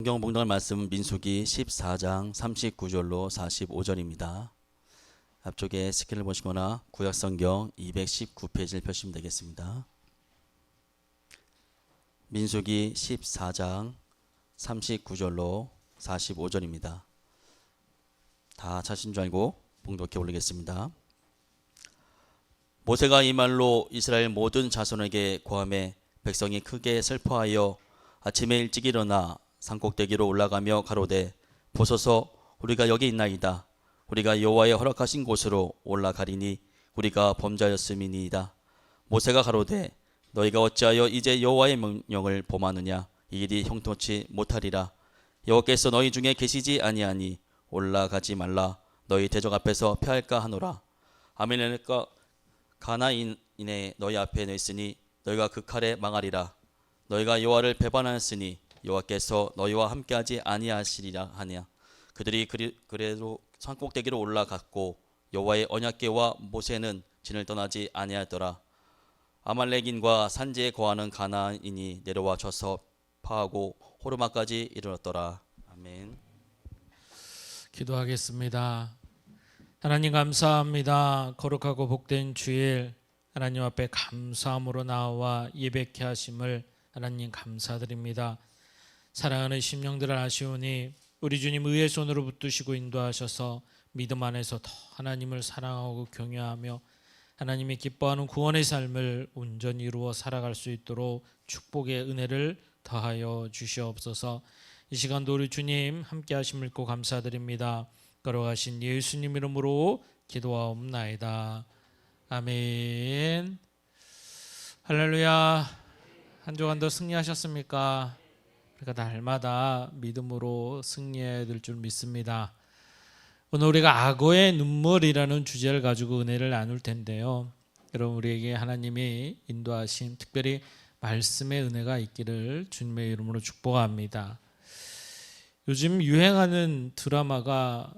성경 봉독할 말씀은 민수기 14장 39절로 45절입니다. 앞쪽에 스크린을 보시거나 구약성경 219페이지를 펴시면 되겠습니다. 민수기 14장 39절로 45절입니다. 다 찾으신 줄 알고 봉독해 올리겠습니다. 모세가 이 말로 이스라엘 모든 자손에게 고하매 백성이 크게 슬퍼하여 아침에 일찍 일어나 산꼭대기로 올라가며 가로되 보소서 우리가 여기 있나이다. 우리가 여호와의 허락하신 곳으로 올라가리니 우리가 범죄하였음이니이다. 모세가 가로되 너희가 어찌하여 이제 여호와의 명령을 범하느냐. 이 일이 형통치 못하리라. 여호와께서 너희 중에 계시지 아니하니 올라가지 말라. 너희 대적 앞에서 패할까 하노라. 아말렉과 가나인의 너희 앞에 내있으니 너희가 그 칼에 망하리라. 너희가 여호와를 배반하였으니 여호와께서 너희와 함께하지 아니하시리라 하냐. 그들이 그래도 산꼭대기로 올라갔고 여호와의 언약궤와 모세는 진을 떠나지 아니하였더라. 아말렉인과 산지에 거하는 가나인이 내려와 져서 파하고 호르마까지 이르렀더라. 아멘. 기도하겠습니다. 하나님 감사합니다. 거룩하고 복된 주일 하나님 앞에 감사함으로 나와 예배케 하심을 하나님 감사드립니다. 사랑하는 심령들을 아시오니 우리 주님 의의 손으로 붙드시고 인도하셔서 믿음 안에서 더 하나님을 사랑하고 경외하며 하나님이 기뻐하는 구원의 삶을 온전히 이루어 살아갈 수 있도록 축복의 은혜를 더하여 주시옵소서. 이 시간도 우리 주님 함께 하심을 믿고 감사드립니다. 걸어가신 예수님 이름으로 기도하옵나이다. 아멘. 할렐루야. 한 주간 더 승리하셨습니까? 우리가 날마다 믿음으로 승리해야 될 줄 믿습니다. 오늘 우리가 악어의 눈물이라는 주제를 가지고 은혜를 나눌 텐데요. 여러분, 우리에게 하나님이 인도하신 특별히 말씀의 은혜가 있기를 주님의 이름으로 축복합니다. 요즘 유행하는 드라마가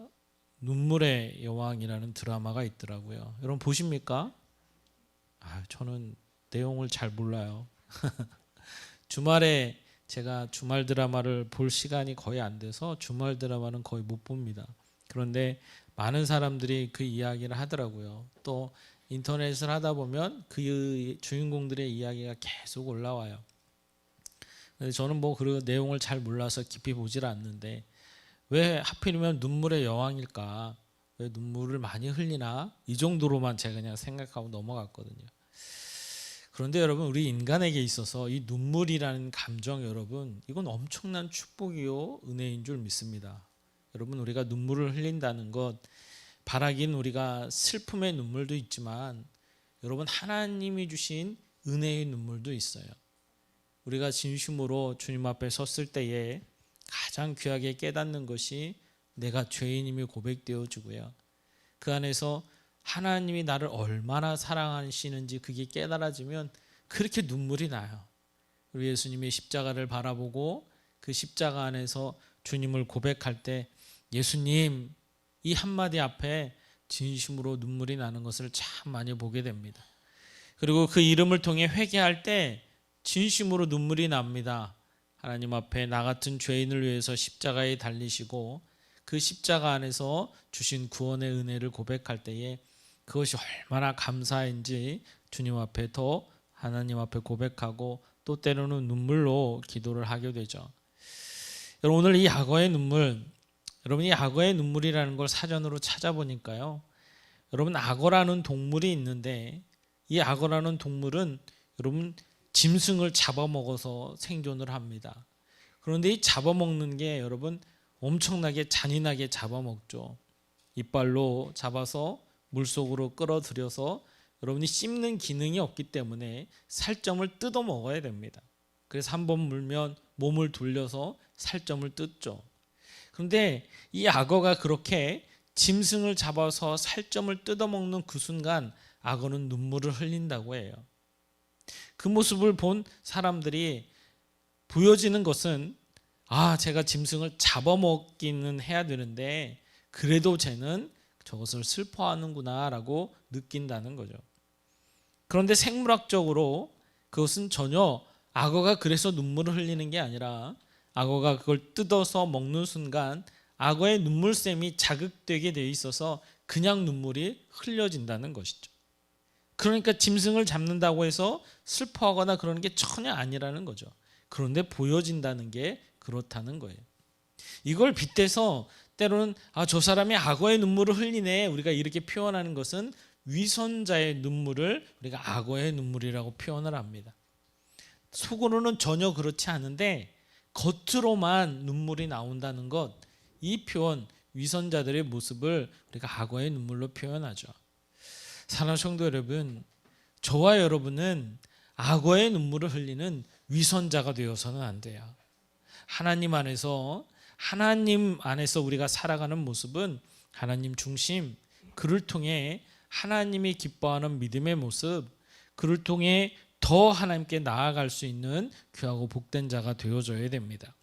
눈물의 여왕이라는 드라마가 있더라고요. 여러분 보십니까? 저는 내용을 잘 몰라요. 주말에 제가 주말 드라마를 볼 시간이 거의 안 돼서 주말 드라마는 거의 못 봅니다. 그런데 많은 사람들이 그 이야기를 하더라고요. 또 인터넷을 하다 보면 그 주인공들의 이야기가 계속 올라와요. 저는 그 내용을 잘 몰라서 깊이 보질 않는데 왜 하필이면 눈물의 여왕일까? 왜 눈물을 많이 흘리나? 이 정도로만 제가 그냥 생각하고 넘어갔거든요. 그런데 여러분, 우리 인간에게 있어서 이 눈물이라는 감정, 여러분, 이건 엄청난 축복이요 은혜인 줄 믿습니다. 여러분, 우리가 눈물을 흘린다는 것, 바라긴 우리가 슬픔의 눈물도 있지만 여러분, 하나님이 주신 은혜의 눈물도 있어요. 우리가 진심으로 주님 앞에 섰을 때에 가장 귀하게 깨닫는 것이 내가 죄인임이 고백되어지고요, 그 안에서 하나님이 나를 얼마나 사랑하시는지 그게 깨달아지면 그렇게 눈물이 나요. 우리 예수님이 십자가를 바라보고 그 십자가 안에서 주님을 고백할 때 예수님, 이 한마디 앞에 진심으로 눈물이 나는 것을 참 많이 보게 됩니다. 그리고 그 이름을 통해 회개할 때 진심으로 눈물이 납니다. 하나님 앞에 나 같은 죄인을 위해서 십자가에 달리시고 그 십자가 안에서 주신 구원의 은혜를 고백할 때에 그것이 얼마나 감사한지 주님 앞에 더 하나님 앞에 고백하고 또 때로는 눈물로 기도를 하게 되죠. 여러분, 오늘 이 악어의 눈물, 여러분이 악어의 눈물이라는 걸 사전으로 찾아보니까요, 여러분, 악어라는 동물이 있는데 이 악어라는 동물은 여러분 짐승을 잡아먹어서 생존을 합니다. 그런데 이 잡아먹는 게 여러분 엄청나게 잔인하게 잡아먹죠. 이빨로 잡아서 물속으로 끌어들여서 여러분이 씹는 기능이 없기 때문에 살점을 뜯어 먹어야 됩니다. 그래서 한번 물면 몸을 돌려서 살점을 뜯죠. 그런데 이 악어가 그렇게 짐승을 잡아서 살점을 뜯어 먹는 그 순간 악어는 눈물을 흘린다고 해요. 그 모습을 본 사람들이 보여지는 것은 제가 짐승을 잡아먹기는 해야 되는데 그래도 쟤는 저것을 슬퍼하는구나 라고 느낀다는 거죠. 그런데 생물학적으로 그것은 전혀 악어가 그래서 눈물을 흘리는 게 아니라 악어가 그걸 뜯어서 먹는 순간 악어의 눈물샘이 자극되게 돼 있어서 그냥 눈물이 흘려진다는 것이죠. 그러니까 짐승을 잡는다고 해서 슬퍼하거나 그러는 게 전혀 아니라는 거죠. 그런데 보여진다는 게 그렇다는 거예요. 이걸 빗대서 때로는 저 사람이 악어의 눈물을 흘리네, 우리가 이렇게 표현하는 것은 위선자의 눈물을 우리가 악어의 눈물이라고 표현을 합니다. 속으로는 전혀 그렇지 않은데 겉으로만 눈물이 나온다는 것, 이 표현, 위선자들의 모습을 우리가 악어의 눈물로 표현하죠. 사랑하는 성도 여러분, 저와 여러분은 악어의 눈물을 흘리는 위선자가 되어서는 안 돼요. 하나님 안에서 우리가 살아가는 모습은 하나님 중심, 그를 통해 하나님이 기뻐하는 믿음의 모습, 그를 통해 더 하나님께 나아갈 수 있는 귀하고 복된 자가 되어줘야 됩니다.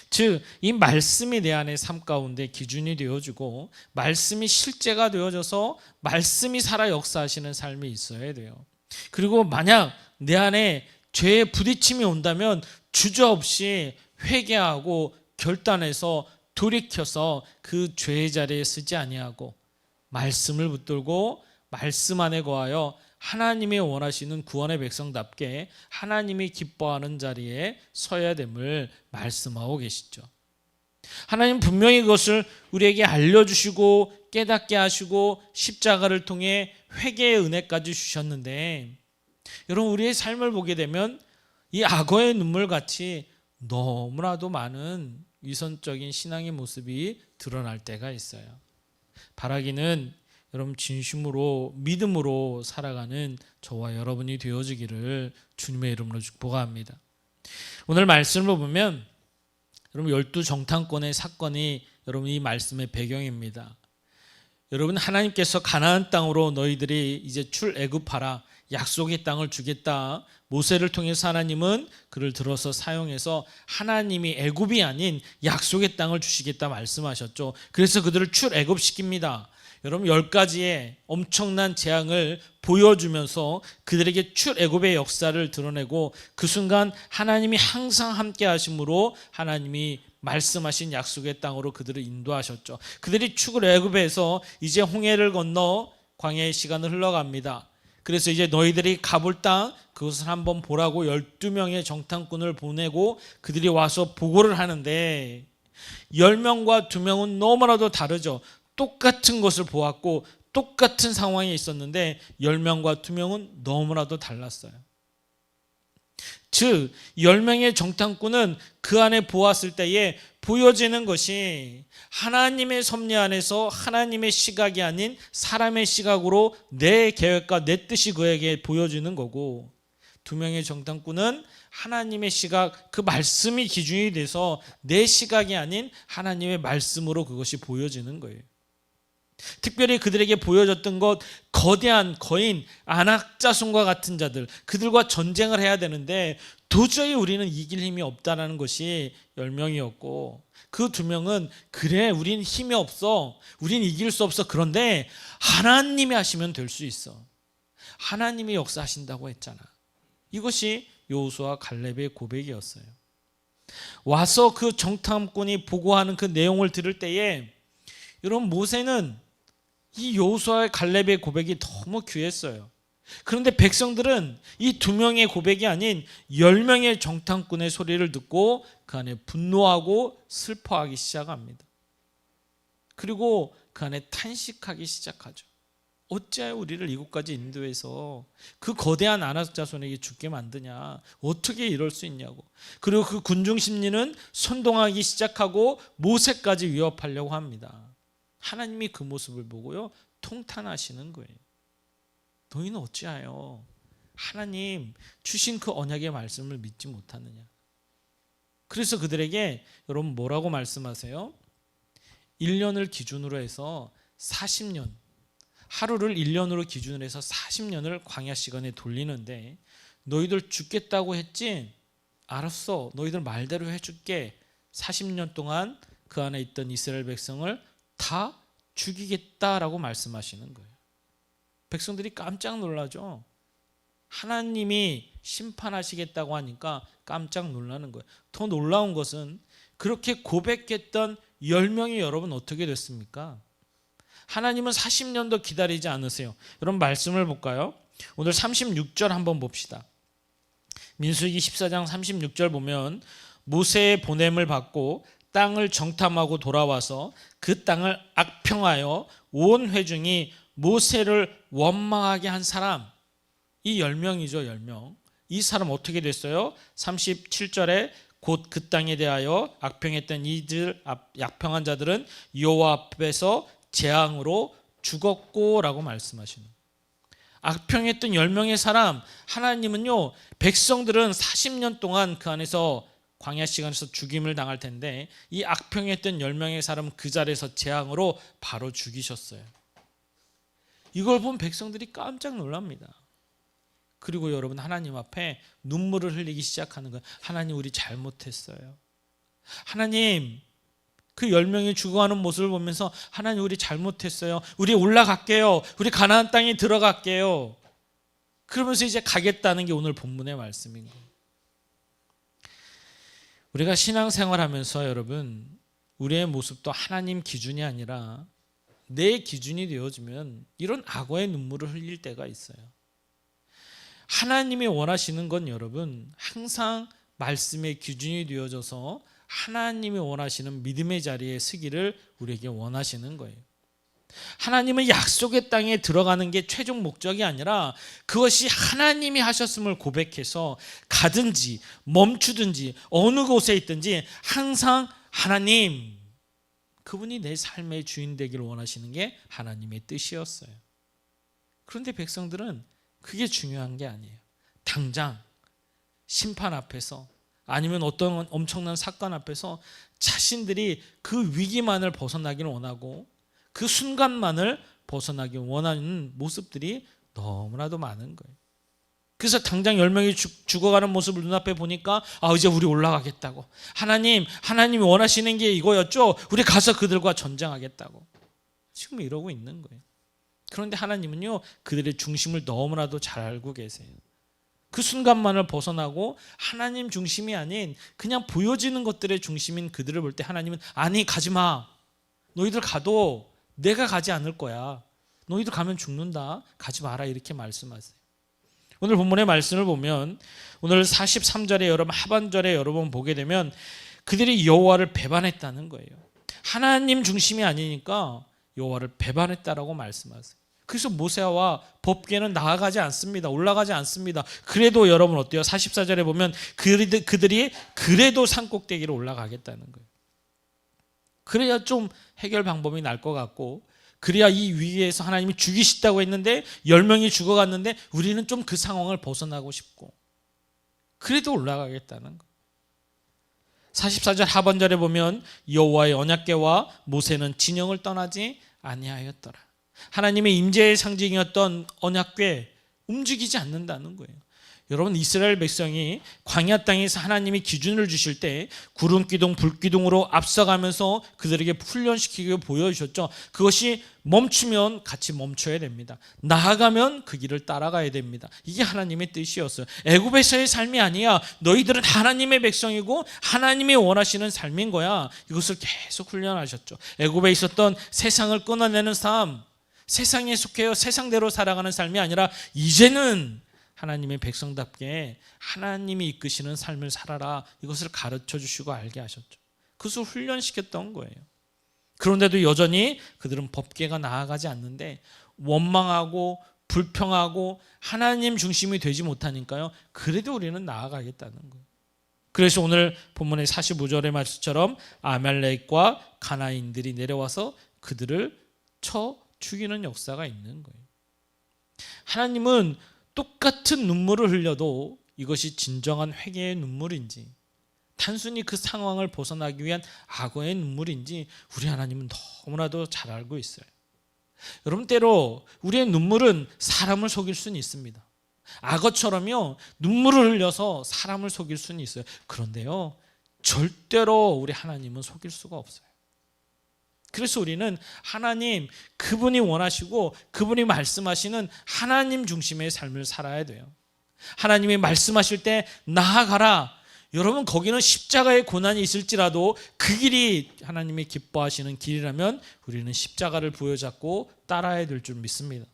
즉, 이 말씀이 내 안의 삶 가운데 기준이 되어주고 말씀이 실제가 되어져서 말씀이 살아 역사하시는 삶이 있어야 돼요. 그리고 만약 내 안에 죄에 부딪힘이 온다면 주저없이 회개하고 결단해서 돌이켜서 그 죄의 자리에 서지 아니하고 말씀을 붙들고 말씀 안에 거하여 하나님이 원하시는 구원의 백성답게 하나님이 기뻐하는 자리에 서야 됨을 말씀하고 계시죠. 하나님 분명히 그것을 우리에게 알려주시고 깨닫게 하시고 십자가를 통해 회개의 은혜까지 주셨는데, 여러분, 우리의 삶을 보게 되면 이 악어의 눈물같이 너무나도 많은 위선적인 신앙의 모습이 드러날 때가 있어요. 바라기는 여러분 진심으로 믿음으로 살아가는 저와 여러분이 되어지기를 주님의 이름으로 축복합니다. 오늘 말씀을 보면 여러분 12정탐꾼의 사건이 여러분 이 말씀의 배경입니다. 여러분, 하나님께서 가나안 땅으로 너희들이 이제 출애굽하라, 약속의 땅을 주겠다. 모세를 통해서 하나님은 그를 들어서 사용해서 하나님이 애굽이 아닌 약속의 땅을 주시겠다 말씀하셨죠. 그래서 그들을 출애굽시킵니다. 여러분, 10가지의 엄청난 재앙을 보여주면서 그들에게 출애굽의 역사를 드러내고 그 순간 하나님이 항상 함께 하심으로 하나님이 말씀하신 약속의 땅으로 그들을 인도하셨죠. 그들이 출애굽에서 이제 홍해를 건너 광야의 시간을 흘러갑니다. 그래서 이제 너희들이 가볼 땅 그것을 한번 보라고 12명의 정탐꾼을 보내고 그들이 와서 보고를 하는데 10명과 2명은 너무나도 다르죠. 똑같은 것을 보았고 똑같은 상황에 있었는데 10명과 2명은 너무나도 달랐어요. 즉 10명의 정탐꾼은 그 안에 보았을 때에 보여지는 것이 하나님의 섭리 안에서 하나님의 시각이 아닌 사람의 시각으로 내 계획과 내 뜻이 그에게 보여지는 거고, 2명의 정탐꾼은 하나님의 시각, 그 말씀이 기준이 돼서 내 시각이 아닌 하나님의 말씀으로 그것이 보여지는 거예요. 특별히 그들에게 보여졌던 것, 거대한 거인, 안악자손과 같은 자들, 그들과 전쟁을 해야 되는데 도저히 우리는 이길 힘이 없다라는 것이 10명이었고, 그 2명은 그래, 우린 힘이 없어, 우린 이길 수 없어, 그런데 하나님이 하시면 될 수 있어, 하나님이 역사하신다고 했잖아. 이것이 여호수아 갈렙의 고백이었어요. 와서 그 정탐꾼이 보고하는 그 내용을 들을 때에 여러분, 모세는 이 여호수아의 갈렙의 고백이 너무 귀했어요. 그런데 백성들은 이 2명의 고백이 아닌 10명의 정탐꾼의 소리를 듣고 그 안에 분노하고 슬퍼하기 시작합니다. 그리고 그 안에 탄식하기 시작하죠. 어찌하여 우리를 이곳까지 인도해서 그 거대한 안악자손에게 죽게 만드냐, 어떻게 이럴 수 있냐고. 그리고 그 군중 심리는 선동하기 시작하고 모세까지 위협하려고 합니다. 하나님이 그 모습을 보고요, 통탄하시는 거예요. 너희는 어찌하여 하나님 주신 그 언약의 말씀을 믿지 못하느냐. 그래서 그들에게 여러분 뭐라고 말씀하세요? 1년을 기준으로 해서 40년, 하루를 1년으로 기준으로 해서 40년을 광야 시간에 돌리는데, 너희들 죽겠다고 했지? 알았어, 너희들 말대로 해줄게. 40년 동안 그 안에 있던 이스라엘 백성을 다 죽이겠다라고 말씀하시는 거예요. 백성들이 깜짝 놀라죠. 하나님이 심판하시겠다고 하니까 깜짝 놀라는 거예요. 더 놀라운 것은 그렇게 고백했던 10명이 여러분 어떻게 됐습니까? 하나님은 40년도 기다리지 않으세요. 여러분 말씀을 볼까요? 오늘 36절 한번 봅시다. 민수기 14장 36절 보면 모세의 보냄을 받고 땅을 정탐하고 돌아와서 그 땅을 악평하여 온 회중이 모세를 원망하게 한 사람, 이 10명이죠. 10명. 이 사람 어떻게 됐어요? 37절에 곧 그 땅에 대하여 악평했던 이들 악평한 자들은 여호와 앞에서 재앙으로 죽었고 라고 말씀하시는 거예요. 악평했던 10명의 사람, 하나님은요, 백성들은 40년 동안 그 안에서 광야 시간에서 죽임을 당할 텐데 이 악평했던 10명의 사람 그 자리에서 재앙으로 바로 죽이셨어요. 이걸 본 백성들이 깜짝 놀랍니다. 그리고 여러분 하나님 앞에 눈물을 흘리기 시작하는 거예요. 하나님 우리 잘못했어요. 하나님 그 10명이 죽어가는 모습을 보면서 하나님 우리 잘못했어요. 우리 올라갈게요. 우리 가나안 땅에 들어갈게요. 그러면서 이제 가겠다는 게 오늘 본문의 말씀인 거예요. 우리가 신앙생활하면서 여러분 우리의 모습도 하나님 기준이 아니라 내 기준이 되어지면 이런 악어의 눈물을 흘릴 때가 있어요. 하나님이 원하시는 건 여러분 항상 말씀의 기준이 되어져서 하나님이 원하시는 믿음의 자리에 서기를 우리에게 원하시는 거예요. 하나님은 약속의 땅에 들어가는 게 최종 목적이 아니라 그것이 하나님이 하셨음을 고백해서 가든지 멈추든지 어느 곳에 있든지 항상 하나님, 그분이 내 삶의 주인 되기를 원하시는 게 하나님의 뜻이었어요. 그런데 백성들은 그게 중요한 게 아니에요. 당장 심판 앞에서 아니면 어떤 엄청난 사건 앞에서 자신들이 그 위기만을 벗어나기를 원하고 그 순간만을 벗어나기 원하는 모습들이 너무나도 많은 거예요. 그래서 당장 10명이 죽어가는 모습을 눈앞에 보니까 이제 우리 올라가겠다고. 하나님이 원하시는 게 이거였죠. 우리 가서 그들과 전쟁하겠다고. 지금 이러고 있는 거예요. 그런데 하나님은요, 그들의 중심을 너무나도 잘 알고 계세요. 그 순간만을 벗어나고 하나님 중심이 아닌 그냥 보여지는 것들의 중심인 그들을 볼 때 하나님은 아니 가지 마. 너희들 가도 내가 가지 않을 거야. 너희들 가면 죽는다. 가지 마라 이렇게 말씀하세요. 오늘 본문의 말씀을 보면 오늘 43절에 여러분 하반절에 여러분 보게 되면 그들이 여호와를 배반했다는 거예요. 하나님 중심이 아니니까 여호와를 배반했다라고 말씀하세요. 그래서 모세와 법궤는 나아가지 않습니다. 올라가지 않습니다. 그래도 여러분 어때요? 44절에 보면 그들이 그래도 산꼭대기로 올라가겠다는 거예요. 그래야 좀 해결 방법이 날 것 같고 그래야 이 위기에서 하나님이 죽이시다고 했는데 10명이 죽어갔는데 우리는 좀 그 상황을 벗어나고 싶고 그래도 올라가겠다는 거. 44절 하반절에 보면 여호와의 언약궤와 모세는 진영을 떠나지 아니하였더라. 하나님의 임재의 상징이었던 언약궤 움직이지 않는다는 거예요. 여러분 이스라엘 백성이 광야 땅에서 하나님이 기준을 주실 때 구름 기둥 불 기둥으로 앞서가면서 그들에게 훈련시키고 보여주셨죠. 그것이 멈추면 같이 멈춰야 됩니다. 나아가면 그 길을 따라가야 됩니다. 이게 하나님의 뜻이었어요. 애굽에서의 삶이 아니야. 너희들은 하나님의 백성이고 하나님이 원하시는 삶인 거야. 이것을 계속 훈련하셨죠. 애굽에 있었던 세상을 끊어내는 삶, 세상에 속해요 세상대로 살아가는 삶이 아니라 이제는 하나님의 백성답게 하나님이 이끄시는 삶을 살아라. 이것을 가르쳐 주시고 알게 하셨죠. 그것을 훈련시켰던 거예요. 그런데도 여전히 그들은 법궤가 나아가지 않는데 원망하고 불평하고 하나님 중심이 되지 못하니까요. 그래도 우리는 나아가겠다는 거예요. 그래서 오늘 본문의 45절의 말씀처럼 아말렉과 가나인들이 내려와서 그들을 쳐 죽이는 역사가 있는 거예요. 하나님은 똑같은 눈물을 흘려도 이것이 진정한 회개의 눈물인지 단순히 그 상황을 벗어나기 위한 악어의 눈물인지 우리 하나님은 너무나도 잘 알고 있어요. 여러분 때로 우리의 눈물은 사람을 속일 수는 있습니다. 악어처럼요 눈물을 흘려서 사람을 속일 수는 있어요. 그런데요 절대로 우리 하나님은 속일 수가 없어요. 그래서 우리는 하나님 그분이 원하시고 그분이 말씀하시는 하나님 중심의 삶을 살아야 돼요. 하나님이 말씀하실 때 나아가라. 여러분 거기는 십자가의 고난이 있을지라도 그 길이 하나님이 기뻐하시는 길이라면 우리는 십자가를 부여잡고 따라야 될 줄 믿습니다.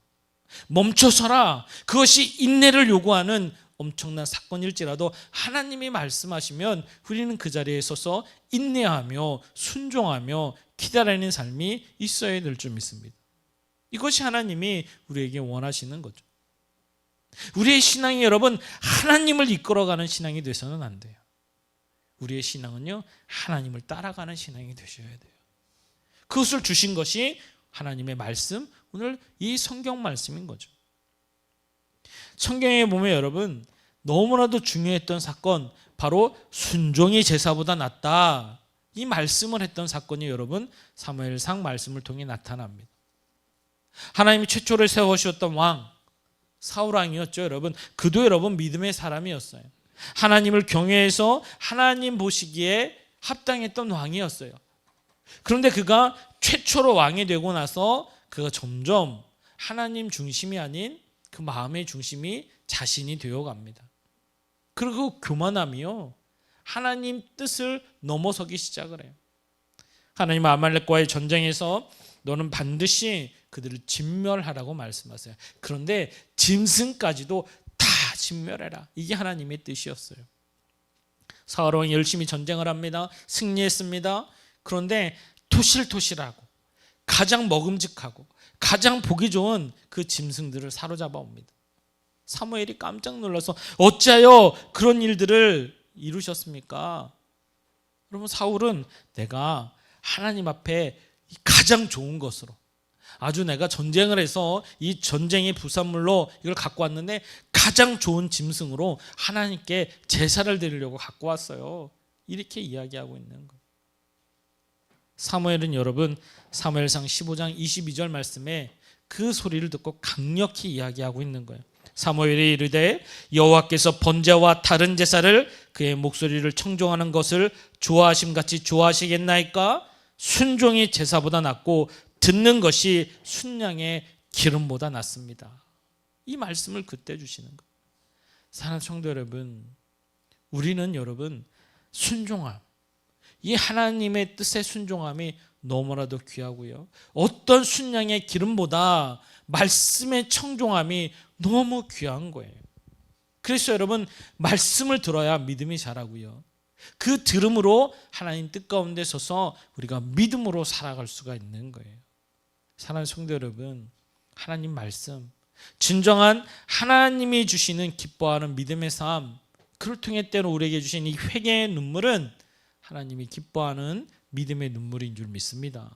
멈춰서라. 그것이 인내를 요구하는 엄청난 사건일지라도 하나님이 말씀하시면 우리는 그 자리에 서서 인내하며 순종하며 기다리는 삶이 있어야 될 줄 믿습니다. 이것이 하나님이 우리에게 원하시는 거죠. 우리의 신앙이 여러분 하나님을 이끌어가는 신앙이 돼서는 안 돼요. 우리의 신앙은요 하나님을 따라가는 신앙이 되셔야 돼요. 그것을 주신 것이 하나님의 말씀, 오늘 이 성경 말씀인 거죠. 성경에 보면 여러분 너무나도 중요했던 사건, 바로 순종이 제사보다 낫다, 이 말씀을 했던 사건이 여러분 사무엘상 말씀을 통해 나타납니다. 하나님이 최초로 세우셨던 왕 사울 왕이었죠. 여러분 그도 여러분 믿음의 사람이었어요. 하나님을 경외해서 하나님 보시기에 합당했던 왕이었어요. 그런데 그가 최초로 왕이 되고 나서 그가 점점 하나님 중심이 아닌 그 마음의 중심이 자신이 되어갑니다. 그리고 교만함이요 하나님 뜻을 넘어서기 시작을 해요. 하나님 아말렉과의 전쟁에서 너는 반드시 그들을 진멸하라고 말씀하세요. 그런데 짐승까지도 다 진멸해라. 이게 하나님의 뜻이었어요. 사울 왕이 열심히 전쟁을 합니다. 승리했습니다. 그런데 토실토실하고 가장 먹음직하고 가장 보기 좋은 그 짐승들을 사로잡아 옵니다. 사무엘이 깜짝 놀라서 어찌하여 그런 일들을 이루셨습니까? 여러분 사울은 내가 하나님 앞에 가장 좋은 것으로 아주 내가 전쟁을 해서 이 전쟁의 부산물로 이걸 갖고 왔는데 가장 좋은 짐승으로 하나님께 제사를 드리려고 갖고 왔어요. 이렇게 이야기하고 있는 거예요. 사무엘은 여러분 사무엘상 15장 22절 말씀에 그 소리를 듣고 강력히 이야기하고 있는 거예요. 사무엘이 이르되 여호와께서 번제와 다른 제사를 그의 목소리를 청종하는 것을 좋아하심같이 좋아하시겠나이까? 순종이 제사보다 낫고 듣는 것이 순양의 기름보다 낫습니다. 이 말씀을 그때 주시는 거예요. 사랑하는 성도 여러분, 우리는 여러분 순종함, 이 하나님의 뜻의 순종함이 너무나도 귀하고요. 어떤 순양의 기름보다 말씀의 청종함이 너무 귀한 거예요. 그래서 여러분 말씀을 들어야 믿음이 자라고요. 그 들음으로 하나님 뜻 가운데 서서 우리가 믿음으로 살아갈 수가 있는 거예요. 사랑하는 성도 여러분, 하나님 말씀, 진정한 하나님이 주시는 기뻐하는 믿음의 삶, 그를 통해 때로 우리에게 주신 이 회개의 눈물은 하나님이 기뻐하는 믿음의 눈물인 줄 믿습니다.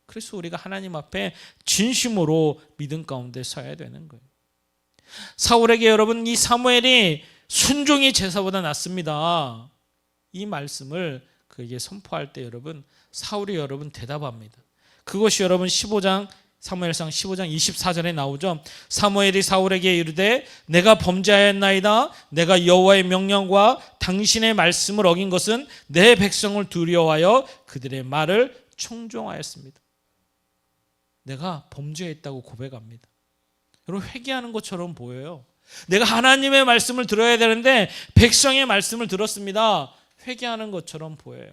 그래서 우리가 하나님 앞에 진심으로 믿음 가운데 서야 되는 거예요. 사울에게 여러분 이 사무엘이 순종이 제사보다 낫습니다. 이 말씀을 그에게 선포할 때 여러분 사울이 여러분 대답합니다. 그것이 여러분 15장 사무엘상 15장 24절에 나오죠. 사무엘이 사울에게 이르되 내가 범죄하였나이다. 내가 여호와의 명령과 당신의 말씀을 어긴 것은 내 백성을 두려워하여 그들의 말을 청종하였습니다. 내가 범죄했다고 고백합니다. 여러분 회개하는 것처럼 보여요. 내가 하나님의 말씀을 들어야 되는데 백성의 말씀을 들었습니다. 회개하는 것처럼 보여요.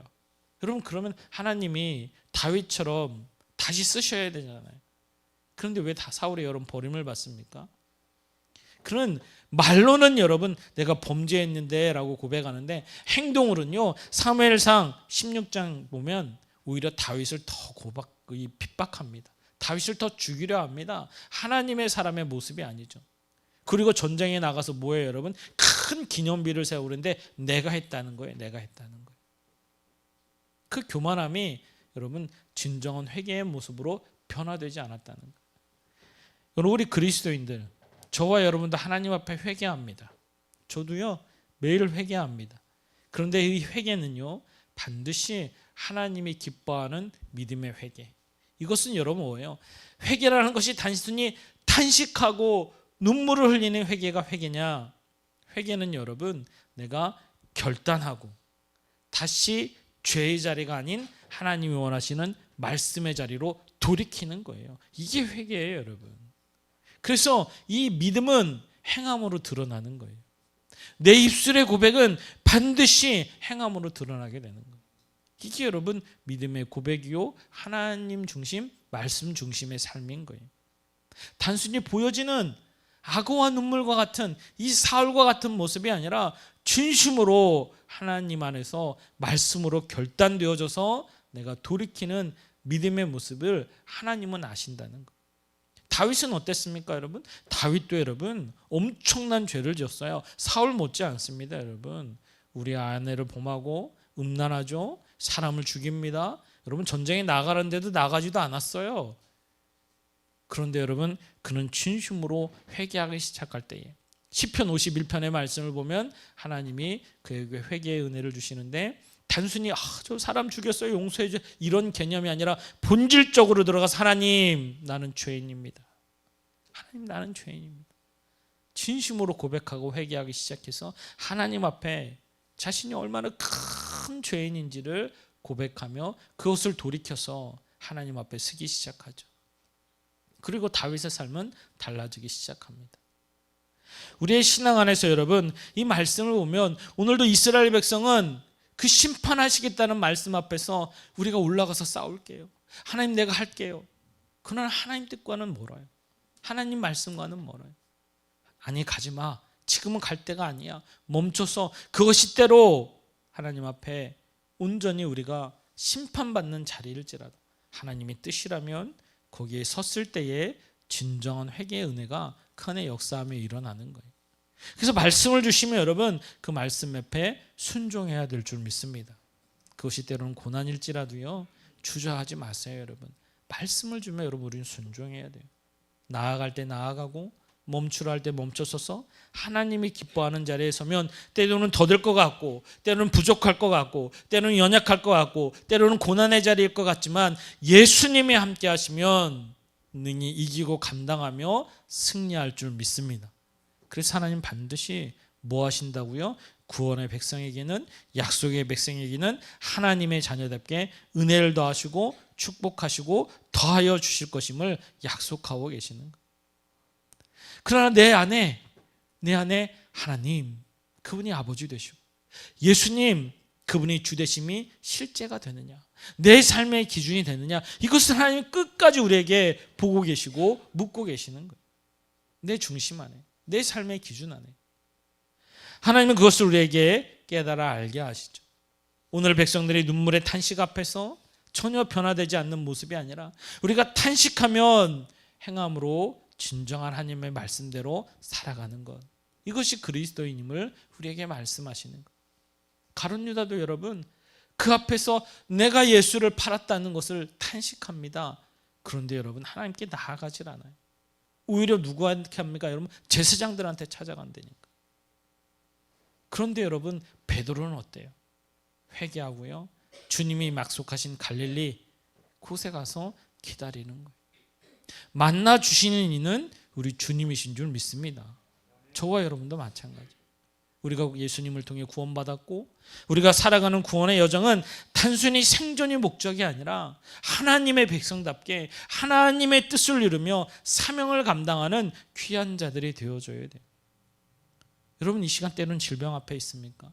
여러분 그러면 하나님이 다윗처럼 다시 쓰셔야 되잖아요. 그런데 왜 다 사울이 여러분 버림을 받습니까? 그는 말로는 여러분 내가 범죄했는데 라고 고백하는데 행동으로는요 사무엘상 16장 보면 오히려 다윗을 더 핍박합니다. 다윗을 더 죽이려 합니다. 하나님의 사람의 모습이 아니죠. 그리고 전쟁에 나가서 뭐예요 여러분? 큰 기념비를 세우는데 내가 했다는 거예요. 내가 했다는 거예요. 그 교만함이 여러분 진정한 회개의 모습으로 변화되지 않았다는 거예요. 여러분 우리 그리스도인들 저와 여러분도 하나님 앞에 회개합니다. 저도요 매일 회개합니다. 그런데 이 회개는요 반드시 하나님이 기뻐하는 믿음의 회개. 이것은 여러분 뭐예요? 회개라는 것이 단순히 탄식하고 눈물을 흘리는 회개가 회개냐? 회개는 여러분 내가 결단하고 다시 죄의 자리가 아닌 하나님이 원하시는 말씀의 자리로 돌이키는 거예요. 이게 회개예요 여러분. 그래서 이 믿음은 행함으로 드러나는 거예요. 내 입술의 고백은 반드시 행함으로 드러나게 되는 거예요. 이게 여러분 믿음의 고백이요, 하나님 중심, 말씀 중심의 삶인 거예요. 단순히 보여지는 악어와 눈물과 같은 이 사울과 같은 모습이 아니라 진심으로 하나님 안에서 말씀으로 결단되어져서 내가 돌이키는 믿음의 모습을 하나님은 아신다는 거. 다윗은 어땠습니까, 여러분? 다윗도 여러분 엄청난 죄를 지었어요. 사울 못지 않습니다, 여러분. 우리 아내를 범하고 음란하죠. 사람을 죽입니다. 여러분 전쟁에 나가는데도 나가지도 않았어요. 그런데 여러분 그는 진심으로 회개하기 시작할 때에 시편 51편의 말씀을 보면 하나님이 그에게 회개의 은혜를 주시는데 단순히 저 사람 죽였어요 용서해 줘 이런 개념이 아니라 본질적으로 들어가서 하나님 나는 죄인입니다. 하나님 나는 죄인입니다. 진심으로 고백하고 회개하기 시작해서 하나님 앞에 자신이 얼마나 큰 죄인인지를 고백하며 그것을 돌이켜서 하나님 앞에 서기 시작하죠. 그리고 다윗의 삶은 달라지기 시작합니다. 우리의 신앙 안에서 여러분 이 말씀을 보면 오늘도 이스라엘 백성은 그 심판하시겠다는 말씀 앞에서 우리가 올라가서 싸울게요. 하나님 내가 할게요. 그러나 하나님 뜻과는 멀어요. 하나님 말씀과는 멀어요. 아니 가지마. 지금은 갈 때가 아니야. 멈춰서 그것이 때로 하나님 앞에 온전히 우리가 심판받는 자리일지라도 하나님의 뜻이라면 거기에 섰을 때에 진정한 회개의 은혜가 큰 역사하며 일어나는 거예요. 그래서 말씀을 주시면 여러분 그 말씀 앞에 순종해야 될 줄 믿습니다. 그것이 때로는 고난일지라도요 주저하지 마세요. 여러분 말씀을 주면 여러분 우리는 순종해야 돼요. 나아갈 때 나아가고 멈추라 할 때 멈춰서서 하나님이 기뻐하는 자리에 서면 때로는 더딜 것 같고 때로는 부족할 것 같고 때로는 연약할 것 같고 때로는 고난의 자리일 것 같지만 예수님이 함께 하시면 능히 이기고 감당하며 승리할 줄 믿습니다. 그래서 하나님 반드시 뭐 하신다고요? 구원의 백성에게는 약속의 백성에게는 하나님의 자녀답게 은혜를 더하시고 축복하시고 더하여 주실 것임을 약속하고 계시는 거예요. 그러나 내 안에 하나님 그분이 아버지 되시고 예수님 그분이 주되심이 실제가 되느냐 내 삶의 기준이 되느냐 이것을 하나님 끝까지 우리에게 보고 계시고 묻고 계시는 거예요. 내 중심 안에 내 삶의 기준 안에 하나님은 그것을 우리에게 깨달아 알게 하시죠. 오늘 백성들의 눈물의 탄식 앞에서 전혀 변화되지 않는 모습이 아니라 우리가 탄식하면 행함으로 진정한 하나님의 말씀대로 살아가는 것 이것이 그리스도인임을 우리에게 말씀하시는 것. 가룟 유다도 여러분 그 앞에서 내가 예수를 팔았다는 것을 탄식합니다. 그런데 여러분 하나님께 나아가질 않아요. 오히려 누구한테 합니까? 여러분 제사장들한테 찾아간다니까. 그런데 여러분 베드로는 어때요? 회개하고요 주님이 약속하신 갈릴리 곳에 가서 기다리는 거예요. 만나 주시는 이는 우리 주님이신 줄 믿습니다. 저와 여러분도 마찬가지. 우리가 예수님을 통해 구원받았고 우리가 살아가는 구원의 여정은 단순히 생존이 목적이 아니라 하나님의 백성답게 하나님의 뜻을 이루며 사명을 감당하는 귀한 자들이 되어줘야 돼요. 여러분 이 시간 때는 질병 앞에 있습니까?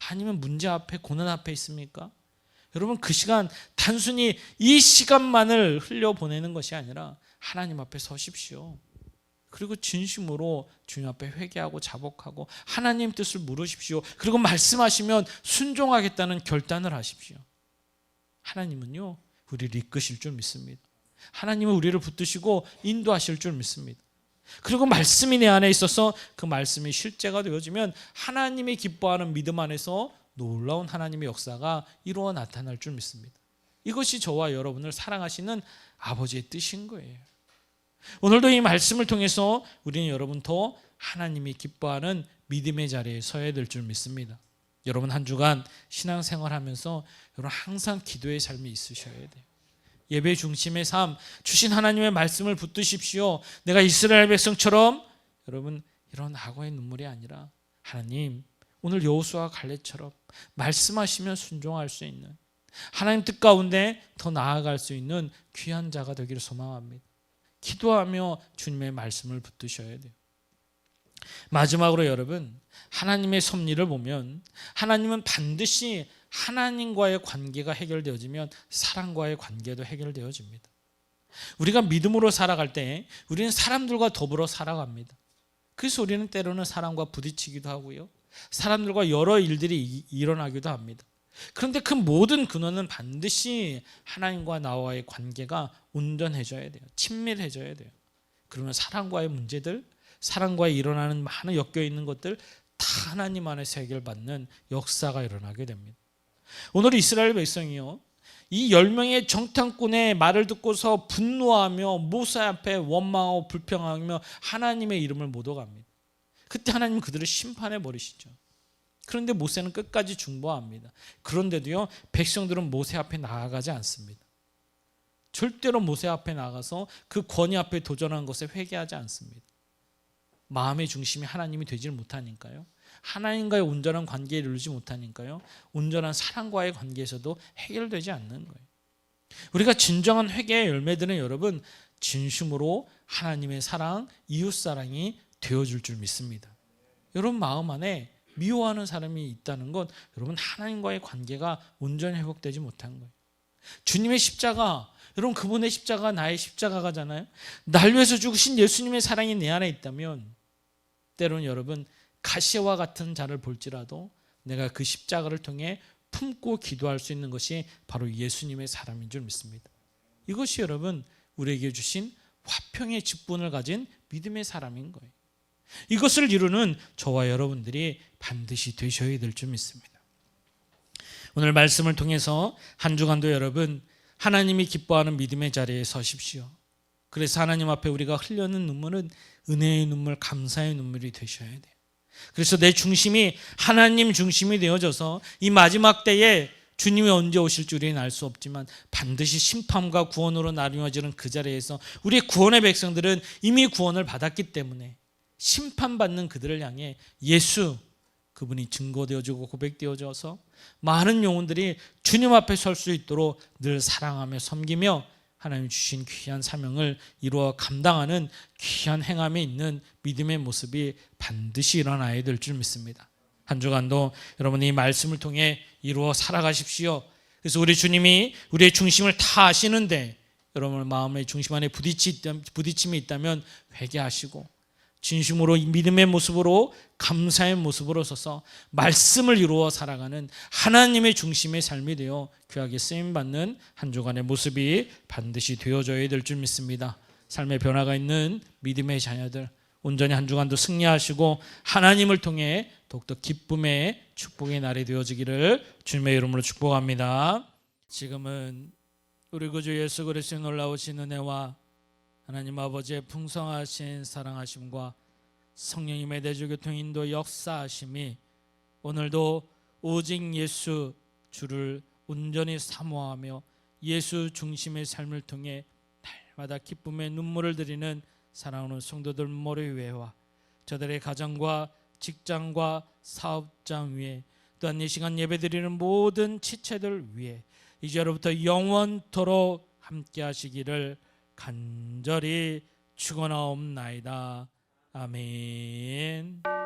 아니면 문제 앞에 고난 앞에 있습니까? 여러분 그 시간 단순히 이 시간만을 흘려보내는 것이 아니라 하나님 앞에 서십시오. 그리고 진심으로 주님 앞에 회개하고 자복하고 하나님 뜻을 물으십시오. 그리고 말씀하시면 순종하겠다는 결단을 하십시오. 하나님은요 우리를 이끄실 줄 믿습니다. 하나님은 우리를 붙드시고 인도하실 줄 믿습니다. 그리고 말씀이 내 안에 있어서 그 말씀이 실제가 되어지면 하나님이 기뻐하는 믿음 안에서 놀라운 하나님의 역사가 이루어 나타날 줄 믿습니다. 이것이 저와 여러분을 사랑하시는 아버지의 뜻인 거예요. 오늘도 이 말씀을 통해서 우리는 여러분 더 하나님이 기뻐하는 믿음의 자리에 서야 될 줄 믿습니다. 여러분 한 주간 신앙생활하면서 여러분 항상 기도의 삶이 있으셔야 돼요. 예배 중심의 삶, 주신 하나님의 말씀을 붙드십시오. 내가 이스라엘 백성처럼 여러분 이런 악어의 눈물이 아니라 하나님 오늘 여호수아와 갈렙처럼 말씀하시면 순종할 수 있는 하나님 뜻 가운데 더 나아갈 수 있는 귀한 자가 되기를 소망합니다. 기도하며 주님의 말씀을 붙드셔야 돼요. 마지막으로 여러분, 하나님의 섭리를 보면 하나님은 반드시 하나님과의 관계가 해결되어지면 사람과의 관계도 해결되어집니다. 우리가 믿음으로 살아갈 때 우리는 사람들과 더불어 살아갑니다. 그래서 우리는 때로는 사람과 부딪히기도 하고요, 사람들과 여러 일들이 일어나기도 합니다. 그런데 그 모든 근원은 반드시 하나님과 나와의 관계가 온전해져야 돼요. 친밀해져야 돼요. 그러면 사람과의 문제들, 사람과의 일어나는 많은 엮여있는 것들 다 하나님 안에서 해결받는 역사가 일어나게 됩니다. 오늘 이스라엘 백성이요, 이 10명의 정탐꾼의 말을 듣고서 분노하며 모세 앞에 원망하고 불평하며 하나님의 이름을 못 어갑니다. 그때 하나님은 그들을 심판해 버리시죠. 그런데 모세는 끝까지 중보합니다. 그런데도요, 백성들은 모세 앞에 나아가지 않습니다. 절대로 모세 앞에 나가서 그 권위 앞에 도전한 것에 회개하지 않습니다. 마음의 중심이 하나님이 되질 못하니까요, 하나님과의 온전한 관계에 이르지 못하니까요, 온전한 사랑과의 관계에서도 해결되지 않는 거예요. 우리가 진정한 회개의 열매들은 여러분, 진심으로 하나님의 사랑, 이웃사랑이 되어줄 줄 믿습니다. 여러분 마음 안에 미워하는 사람이 있다는 건 여러분 하나님과의 관계가 온전히 회복되지 못한 거예요. 주님의 십자가, 여러분 그분의 십자가 나의 십자가잖아요. 날 위해서 죽으신 예수님의 사랑이 내 안에 있다면 때로는 여러분 가시와 같은 자를 볼지라도 내가 그 십자가를 통해 품고 기도할 수 있는 것이 바로 예수님의 사랑인 줄 믿습니다. 이것이 여러분 우리에게 주신 화평의 직분을 가진 믿음의 사람인 거예요. 이것을 이루는 저와 여러분들이 반드시 되셔야 될 줄 믿습니다. 오늘 말씀을 통해서 한 주간도 여러분 하나님이 기뻐하는 믿음의 자리에 서십시오. 그래서 하나님 앞에 우리가 흘려는 눈물은 은혜의 눈물, 감사의 눈물이 되셔야 돼요. 그래서 내 중심이 하나님 중심이 되어져서 이 마지막 때에 주님이 언제 오실지 우리는 알 수 없지만 반드시 심판과 구원으로 나뉘어지는 그 자리에서 우리 구원의 백성들은 이미 구원을 받았기 때문에 심판받는 그들을 향해 예수, 그분이 증거되어지고 고백되어져서 많은 영혼들이 주님 앞에 설 수 있도록 늘 사랑하며 섬기며 하나님 주신 귀한 사명을 이루어 감당하는 귀한 행함에 있는 믿음의 모습이 반드시 일어나야 될 줄 믿습니다. 한 주간도 여러분이 이 말씀을 통해 이루어 살아가십시오. 그래서 우리 주님이 우리의 중심을 다 아시는데 여러분 마음의 중심 안에 부딪힘이 있다면 회개하시고 진심으로 믿음의 모습으로 감사의 모습으로 서서 말씀을 이루어 살아가는 하나님의 중심의 삶이 되어 귀하게 쓰임받는 한 주간의 모습이 반드시 되어져야 될 줄 믿습니다. 삶의 변화가 있는 믿음의 자녀들 온전히 한 주간도 승리하시고 하나님을 통해 더욱더 기쁨의 축복의 날이 되어지기를 주님의 이름으로 축복합니다. 지금은 우리 구주 예수 그리스도의 놀라우신 은혜와 하나님 아버지의 풍성하신 사랑하심과 성령님의 대주교통 인도 역사하심이 오늘도 오직 예수 주를 온전히 사모하며 예수 중심의 삶을 통해 날마다 기쁨의 눈물을 드리는 사랑하는 성도들 모두 위에와 저들의 가정과 직장과 사업장 위에 또한 이 시간 예배드리는 모든 지체들 위에 이제로부터 영원토록 함께 하시기를 간절히 축원하옵나이다. 아멘.